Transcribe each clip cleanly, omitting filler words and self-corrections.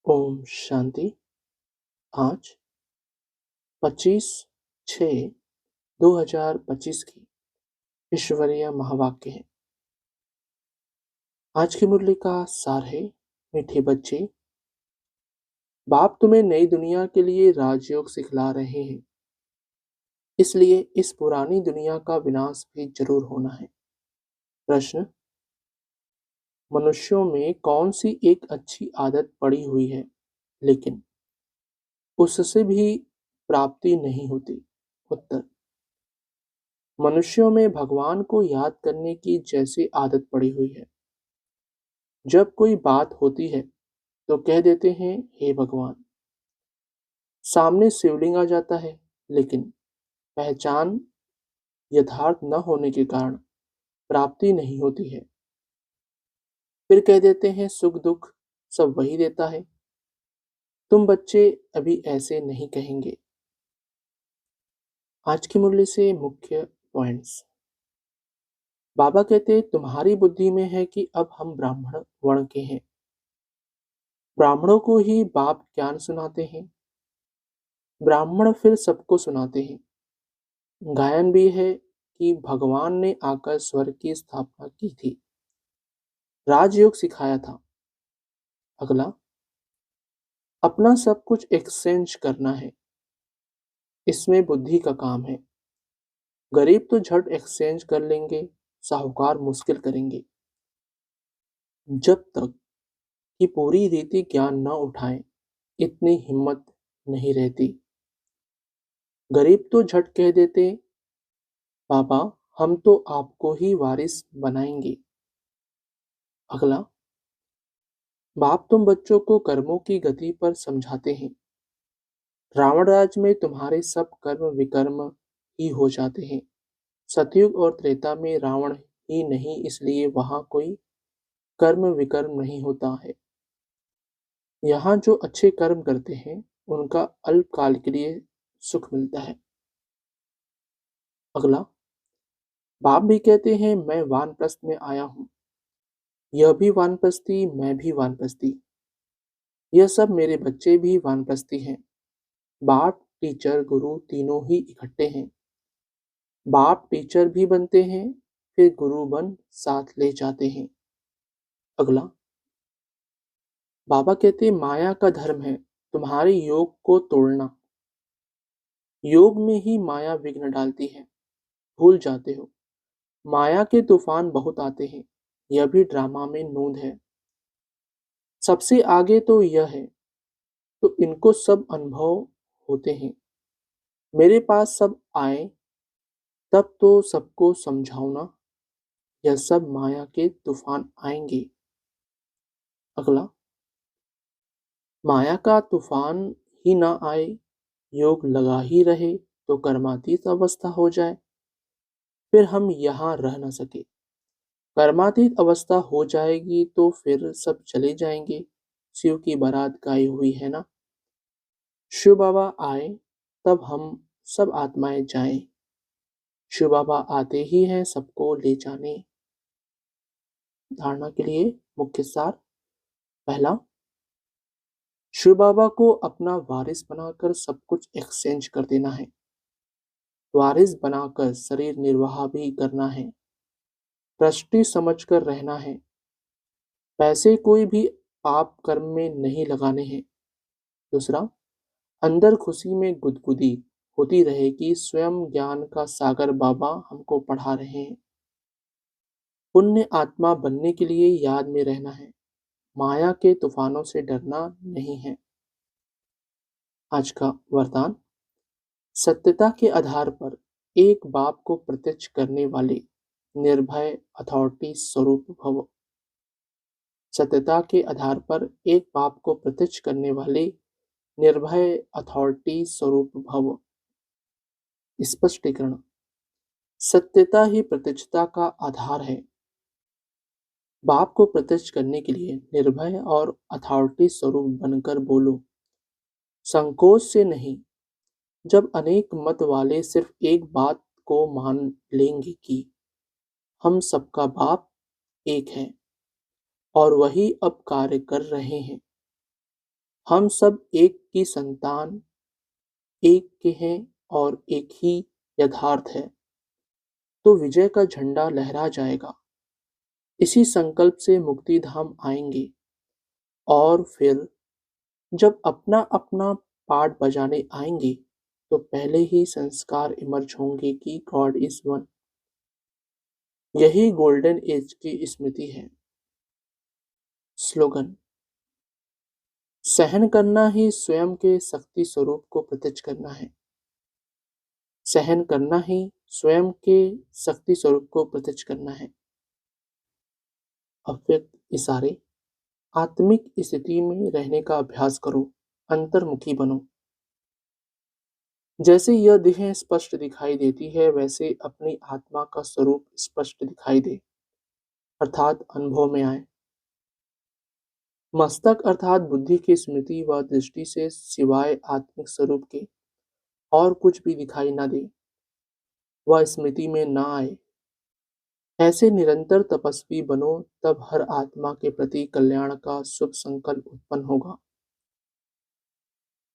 ओम शांति। आज 25/6/2025 की ईश्वरीय महावाक्य है। आज की मुरली का सार है, मीठे बच्चे, बाप तुम्हें नई दुनिया के लिए राजयोग सिखला रहे हैं, इसलिए इस पुरानी दुनिया का विनाश भी जरूर होना है। प्रश्न: मनुष्यों में कौन सी एक अच्छी आदत पड़ी हुई है लेकिन उससे भी प्राप्ति नहीं होती? उत्तर: मनुष्यों में भगवान को याद करने की जैसी आदत पड़ी हुई है। जब कोई बात होती है तो कह देते हैं, हे भगवान। सामने शिवलिंग आ जाता है, लेकिन पहचान यथार्थ न होने के कारण प्राप्ति नहीं होती है। फिर कह देते हैं, सुख दुख सब वही देता है। तुम बच्चे अभी ऐसे नहीं कहेंगे। आज की मुरली से मुख्य पॉइंट्स। बाबा कहते, तुम्हारी बुद्धि में है कि अब हम ब्राह्मण वर्ण के हैं। ब्राह्मणों को ही बाप ज्ञान सुनाते हैं। ब्राह्मण फिर सबको सुनाते हैं। गायन भी है कि भगवान ने आकर स्वर्ग की स्थापना की थी, राजयोग सिखाया था। अगला, अपना सब कुछ एक्सचेंज करना है, इसमें बुद्धि का काम है। गरीब तो झट एक्सचेंज कर लेंगे, साहूकार मुश्किल करेंगे। जब तक कि पूरी रीति ज्ञान न उठाएं, इतनी हिम्मत नहीं रहती। गरीब तो झट कह देते, बाबा हम तो आपको ही वारिस बनाएंगे। अगला, बाप तुम बच्चों को कर्मों की गति पर समझाते हैं। रावण राज में तुम्हारे सब कर्म विकर्म ही हो जाते हैं। सतयुग और त्रेता में रावण ही नहीं, इसलिए वहां कोई कर्म विकर्म नहीं होता है। यहाँ जो अच्छे कर्म करते हैं उनका अल्पकाल के लिए सुख मिलता है। अगला, बाप भी कहते हैं, मैं वानप्रस्थ में आया हूँ। यह भी वानप्रस्थी, मैं भी वानप्रस्थी, यह सब मेरे बच्चे भी वानप्रस्थी हैं। बाप टीचर गुरु तीनों ही इकट्ठे हैं। बाप टीचर भी बनते हैं, फिर गुरु बन साथ ले जाते हैं। अगला, बाबा कहते, माया का धर्म है तुम्हारे योग को तोड़ना। योग में ही माया विघ्न डालती है, भूल जाते हो। माया के तूफान बहुत आते हैं, यह भी ड्रामा में नूंद है। सबसे आगे तो यह है, तो इनको सब अनुभव होते हैं। मेरे पास सब आए तब तो सबको समझाओ ना, यह सब माया के तूफान आएंगे। अगला, माया का तूफान ही ना आए, योग लगा ही रहे तो कर्मातीत अवस्था हो जाए, फिर हम यहाँ रह न सके। कर्मातीत अवस्था हो जाएगी तो फिर सब चले जाएंगे। शिव की बारात गाई हुई है ना, शिव बाबा आए तब हम सब आत्माएं जाएं। शिव बाबा आते ही हैं सबको ले जाने। धारणा के लिए मुख्य सार। पहला, शिव बाबा को अपना वारिस बनाकर सब कुछ एक्सचेंज कर देना है। वारिस बनाकर शरीर निर्वाह भी करना है। ट्रस्टी समझकर रहना है। पैसे कोई भी पाप कर्म में नहीं लगाने हैं। दूसरा, अंदर खुशी में गुदगुदी होती रहे कि स्वयं ज्ञान का सागर बाबा हमको पढ़ा रहे हैं। पुण्य आत्मा बनने के लिए याद में रहना है, माया के तूफानों से डरना नहीं है। आज का वरदान। सत्यता के आधार पर एक बाप को प्रत्यक्ष करने वाले निर्भय अथॉरिटी स्वरूप भव। सत्यता के आधार पर एक बाप को प्रत्यक्ष करने वाले निर्भय अथॉरिटी स्वरूप भव। स्पष्टीकरण। सत्यता ही प्रत्यक्षता का आधार है। बाप को प्रत्यक्ष करने के लिए निर्भय और अथॉरिटी स्वरूप बनकर बोलो, संकोच से नहीं। जब अनेक मत वाले सिर्फ एक बात को मान लेंगे कि हम सबका बाप एक है और वही अब कार्य कर रहे हैं, हम सब एक की संतान, एक के हैं और एक ही यथार्थ है, तो विजय का झंडा लहरा जाएगा। इसी संकल्प से मुक्ति धाम आएंगे और फिर जब अपना-अपना पार्ट बजाने आएंगे, तो पहले ही संस्कार इमर्ज होंगे कि गॉड इज़ वन। यही गोल्डन एज की स्मृति है। स्लोगन: सहन करना ही स्वयं के शक्ति स्वरूप को प्रत्यक्ष करना है। सहन करना ही स्वयं के शक्ति स्वरूप को प्रत्यक्ष करना है। अव्यक्त इशारे: आत्मिक स्थिति में रहने का अभ्यास करो, अंतर्मुखी बनो। जैसे यह देह स्पष्ट दिखाई देती है, वैसे अपनी आत्मा का स्वरूप स्पष्ट दिखाई दे, अर्थात अनुभव में आए। मस्तक अर्थात बुद्धि की स्मृति व दृष्टि से सिवाय आत्मिक स्वरूप के और कुछ भी दिखाई न दे, वह स्मृति में न आए। ऐसे निरंतर तपस्वी बनो, तब हर आत्मा के प्रति कल्याण का शुभ संकल्प उत्पन्न होगा।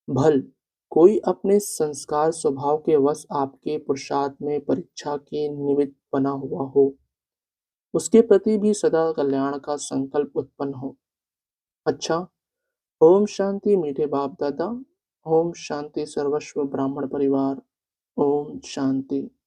भल कोई अपने संस्कार स्वभाव के वश आपके पुरुषार्थ में परीक्षा के निमित्त बना हुआ हो, उसके प्रति भी सदा कल्याण का संकल्प उत्पन्न हो। अच्छा, ओम शांति मीठे बाप दादा। ओम शांति सर्वस्व ब्राह्मण परिवार। ओम शांति।